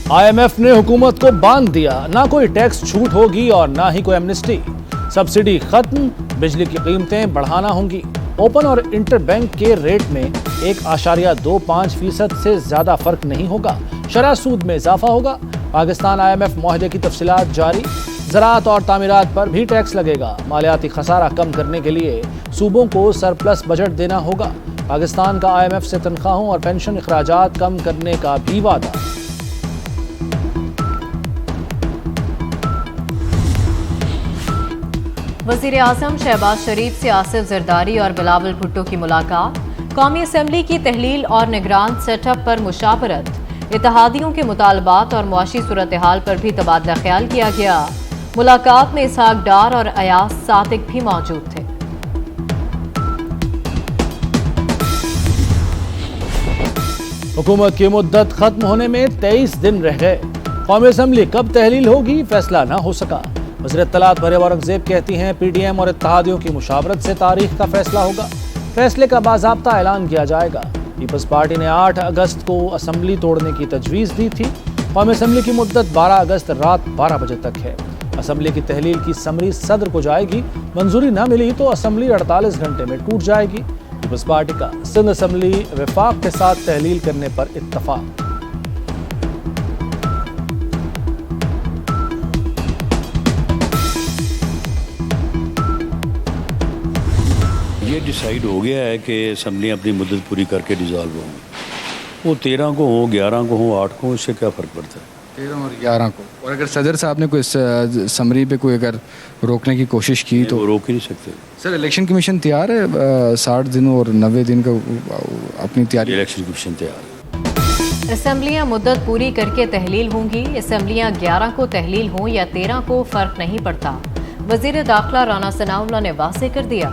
IMF ने हुकूमत को बांध दिया, ना कोई टैक्स छूट होगी और ना ही कोई एमनेस्टी। सब्सिडी खत्म, बिजली की कीमतें बढ़ाना होंगी। ओपन और इंटर बैंक के रेट में 1.25% से ज्यादा फर्क नहीं होगा। शरह सूद में इजाफा होगा। पाकिस्तान IMF मुआहदे की तफसीलात जारी। ज़राअत और तामीरात पर भी टैक्स लगेगा। मालियाती खसारा कम करने के लिए सूबों को सरप्लस बजट देना होगा। पाकिस्तान का IMF से तनख्वाहों और पेंशन अखराजात कम करने का भी वादा। वज़ीर आज़म शहबाज शरीफ से आसिफ जरदारी और बिलावल भुट्टो की मुलाकात। कौमी असम्बली की तहलील और निगरान सेटअप पर मुशावरत। इत्तेहादियों के मुतालबात और मुआशी सूरत हाल पर भी तबादला ख्याल किया गया। मुलाकात में इसहाक डार और अयाज सादिक भी मौजूद थे। हुकूमत की मुद्दत खत्म होने में 23 दिन रह गए। कौमी असम्बली कब तहलील होगी, फैसला न हो सका। वज़ीर इत्तलात मरियम औरंगज़ेब कहती हैं PDM और इत्तेहादियों की मुशावरत से तारीख का फैसला होगा। फैसले का बाज़ाब्ता ऐलान किया जाएगा। पीपल्स पार्टी ने 8 अगस्त को असम्बली तोड़ने की तजवीज़ दी थी। कौमी असम्बली की मुद्दत 12 अगस्त रात 12 बजे तक है। असम्बली की तहलील की समरी सदर को जाएगी। मंजूरी न मिली तो असम्बली 48 घंटे में टूट जाएगी। पीपल्स पार्टी का सिंध असम्बली वफाक के साथ तहलील करने पर इत्तफाक। ये डिसाइड हो गया है कि असम्बली अपनी मुद्दत पूरी करके डिज़ोल्व होंगी। वो 13 को हो, 11 को हो, 8 को, इससे क्या फ़र्क पड़ता है? 13 और 11 को। और अगर सदर साहब ने कोई समरी पे कोई अगर रोकने की कोशिश की तो रोक ही नहीं सकते। सर इलेक्शन कमीशन तैयार है 60 दिन और 90 दिन का अपनी तैयारी? इलेक्शन कमीशन तैयार है। असम्बलियाँ मुद्दत पूरी करके तहलील होंगी। असम्बलियाँ 11 को तहलील हों या 13 को फर्क नहीं पड़ता। वज़ीर दाखिला राना सनाउल्लाह ने वाज़ेह कर दिया।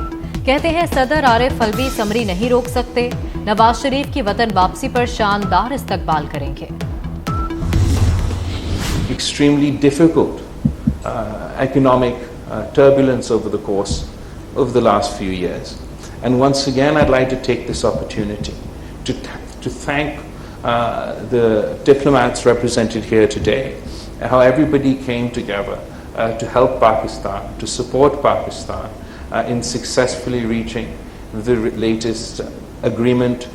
कहते हैं सदर आरिफ अलवी समरी नहीं रोक सकते। नवाज शरीफ की वतन वापसी पर शानदार इस्तकबाल करेंगे। Extremely difficult economic turbulence over the course of the last few years. And once again, I'd like to take this opportunity to thank the diplomats represented here today, how everybody came together to help Pakistan, to support Pakistan in successfully reaching the latest agreement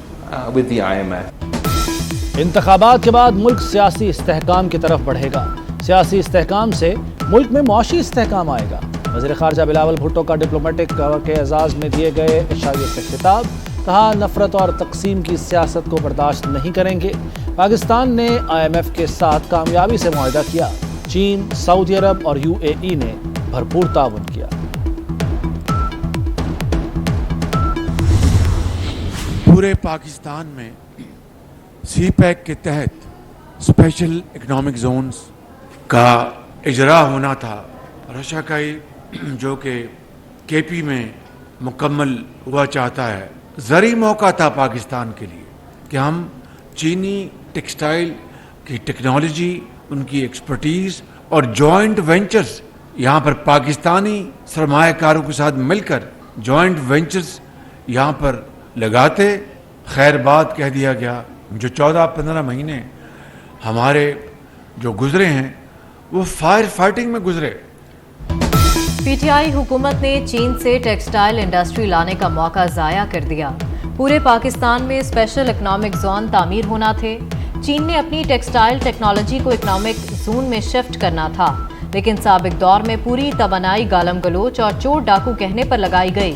with the IMF. इंतखाबात के बाद मुल्क सियासी इस्तेहकाम की तरफ बढ़ेगा। सियासी इस्तेहकाम से मुल्क में मुआशी इस्तेहकाम आएगा। वज़ीर ख़ारजा बिलावल भुट्टो का डिप्लोमेटिक के एजाज़ में दिए गए इशारे से खिताब। कहा नफरत और तकसीम की सियासत को बर्दाश्त नहीं करेंगे। पाकिस्तान ने IMF के साथ कामयाबी से मुआहदा किया। चीन, सऊदी अरब और UAE ने भरपूर ताउन किया। पूरे पाकिस्तान में CPEC के तहत स्पेशल इकोनॉमिक जोन्स का इजरा होना था। रशाकाई जो कि KP में मुकम्मल हुआ चाहता है, ज़री मौका था पाकिस्तान के लिए कि हम चीनी टेक्सटाइल की टेक्नोलॉजी, उनकी एक्सपर्टीज़ और जॉइंट वेंचर्स, यहाँ पर पाकिस्तानी सरमायाकारों के साथ मिलकर जॉइंट वेंचर्स यहाँ पर लगाते। खैर बात कह दिया गया। जो 14-15 महीने हमारे जो गुजरे हैं वो फायर फाइटिंग में गुजरे। PTI हुकूमत ने चीन से टेक्सटाइल इंडस्ट्री लाने का मौका ज़ाया कर दिया। पूरे पाकिस्तान में स्पेशल इकोनॉमिक जोन तामीर होना थे। चीन ने अपनी टेक्सटाइल टेक्नोलॉजी को इकोनॉमिक जोन में शिफ्ट करना था, लेकिन साबिक दौर में पूरी तवानाई गालम गलोच और चोर डाकू कहने पर लगाई गई।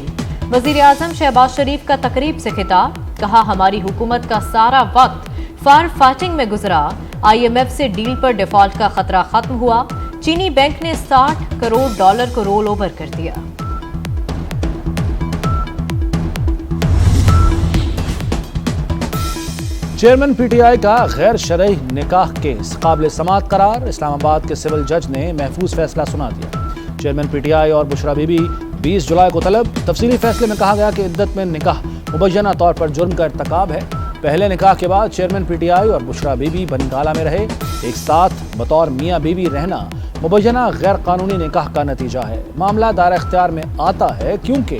वज़ीर आज़म शहबाज शरीफ का तकरीब से खिताब। कहा हमारी हुकूमत का सारा वक्त फायर फाइटिंग में गुजरा। IMF से डील पर डिफॉल्ट का खतरा खत्म हुआ। चीनी बैंक ने $60 करोड़ को रोल ओवर कर दिया। चेयरमैन PTI का गैर शरई निकाह केस काबिल समाअत करार। इस्लामाबाद के सिविल जज ने महफूज फैसला सुना दिया। चेयरमैन PTI और बुशरा बीबी 20 जुलाई को तलब। तफसीली फैसले में कहा गया कि इद्दत में निकाह मुबैना तौर पर जुर्म का इर्तकाब है। पहले निकाह के बाद चेयरमैन PTI और बुशरा बीबी बनीगाला में रहे। एक साथ बतौर मियाँ बीबी रहना मुबैना गैर कानूनी निकाह का नतीजा है। मामला दायरा इख्तियार में आता है क्योंकि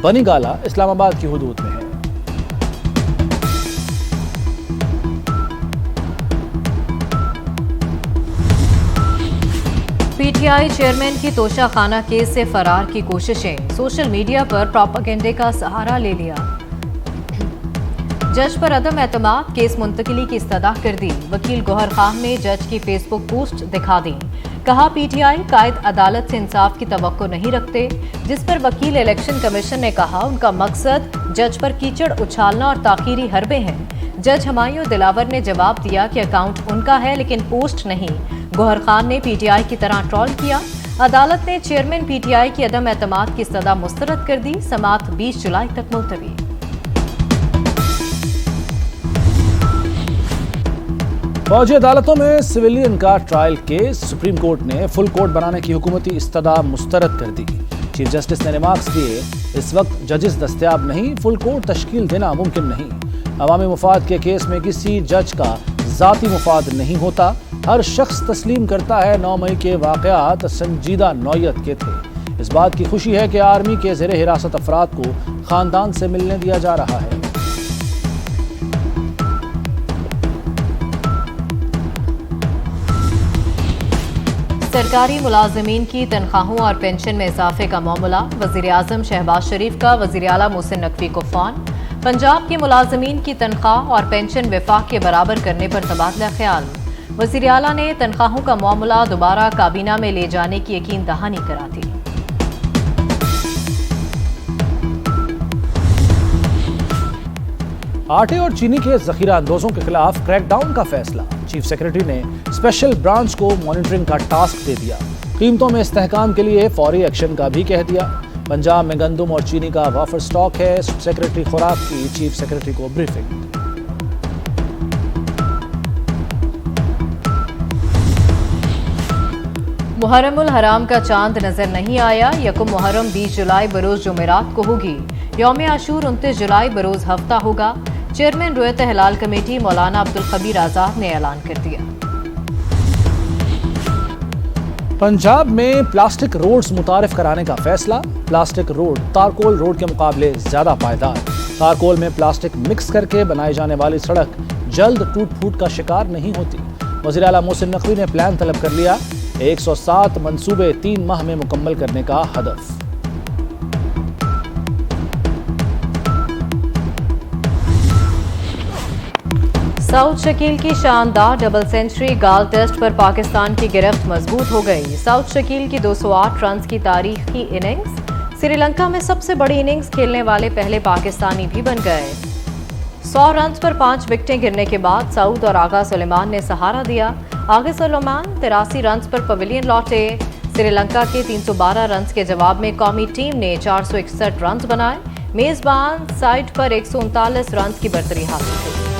बनीगाला इस्लामाबाद की हुदूद में है। पीटीआई चेयरमैन की तोशाखाना केस से फरार की कोशिशें, सोशल मीडिया पर प्रोपेगेंडे का सहारा ले लिया। जज पर अदम एतमाद, केस मुंतकिली की इस्तदा कर दी। वकील गौहर खान ने जज की फेसबुक पोस्ट दिखा दी। कहा पीटीआई कायद अदालत से इंसाफ की तवक्को नहीं रखते, जिस पर वकील इलेक्शन कमीशन ने कहा उनका मकसद जज पर कीचड़ उछालना और ताखीरी हरबे हैं। जज हमायूं दिलावर ने जवाब दिया कि अकाउंट उनका है लेकिन पोस्ट नहीं। गौहर खान ने पीटीआई की तरह ट्रोल किया। अदालत ने चेयरमैन पीटीआई की अदम एतमाद की सजा मुस्तरद कर दी। समाअत 20 जुलाई तक मुलतवी। फौजी अदालतों में सिविलियन का ट्रायल केस, सुप्रीम कोर्ट ने फुल कोर्ट बनाने की हुकूमती इस्तदा मुस्तरद कर दी। चीफ जस्टिस ने रिमार्क्स दिए, इस वक्त जजेस दस्तयाब नहीं, फुल कोर्ट तश्कील देना मुमकिन नहीं। अवामी मुफाद के केस में किसी जज का जाती मुफाद नहीं होता। हर शख्स तस्लीम करता है 9 मई के वाक़यात संजीदा नौयत के थे। इस बात की खुशी है कि आर्मी के ज़ेरे हिरासत अफराद को खानदान से मिलने दिया जा रहा है। सरकारी मुलाजमीन की तनख्वाहों और पेंशन में इजाफे का मामला, वज़ीर आज़म शहबाज शरीफ का वज़ीर आला मोहसिन नकवी को फ़ोन। पंजाब के मुलाजमीन की तनख्वाह और पेंशन वफाक के बराबर करने पर तबादला ख्याल। वज़ीर आला ने तनख्वाहों का मामला दोबारा काबीना में ले जाने की यकीन दहानी करा दी। आटे और चीनी के जखीरा अंदोजों के खिलाफ क्रैकडाउन का फैसला। चीफ सेक्रेटरी ने स्पेशल ब्रांच को मॉनिटरिंग का टास्क दे दिया। कीमतों में इस्तेहकाम के लिए फौरी एक्शन का भी कह दिया। पंजाब में गंदम और चीनी का वाफर स्टॉक है। सेक्रेटरी खुराक की चीफ सेक्रेटरी को ब्रीफिंग। मुहर्रमुल हराम का चांद नजर नहीं आया। यकुम मुहर्रम 20 जुलाई बरोज जुमेरात को होगी। यौम आशूर 29 जुलाई बरोज हफ्ता होगा। चेयरमैन रुयत हिलाल कमेटी मौलाना अब्दुल खबीर आजाद ने ऐलान कर दिया। पंजाब में प्लास्टिक रोड्स मुतारिफ कराने का फैसला। प्लास्टिक रोड तारकोल रोड के मुकाबले ज्यादा पायदार। तारकोल में प्लास्टिक मिक्स करके बनाई जाने वाली सड़क जल्द टूट फूट का शिकार नहीं होती। वज़ीर आला मोहसिन नकवी ने प्लान तलब कर लिया। 107 मंसूबे 3 माह में मुकम्मल करने का हदफ। साउथ शकील की शानदार डबल सेंचुरी। गाल टेस्ट पर पाकिस्तान की गिरफ्त मजबूत हो गई। साउथ शकील की 208 रन की तारीखी इनिंग्स। श्रीलंका में सबसे बड़ी इनिंग्स खेलने वाले पहले पाकिस्तानी भी बन गए। 100 रन पर 5 विकेटें गिरने के बाद सऊद और आगा सुलेमान ने सहारा दिया। आगा सुलेमान 83 रन पर पवेलियन लौटे। श्रीलंका के 312 रन के जवाब में कौमी टीम ने 461 रन बनाए। मेजबान साइड पर 139 रन की बरतरी हासिल की।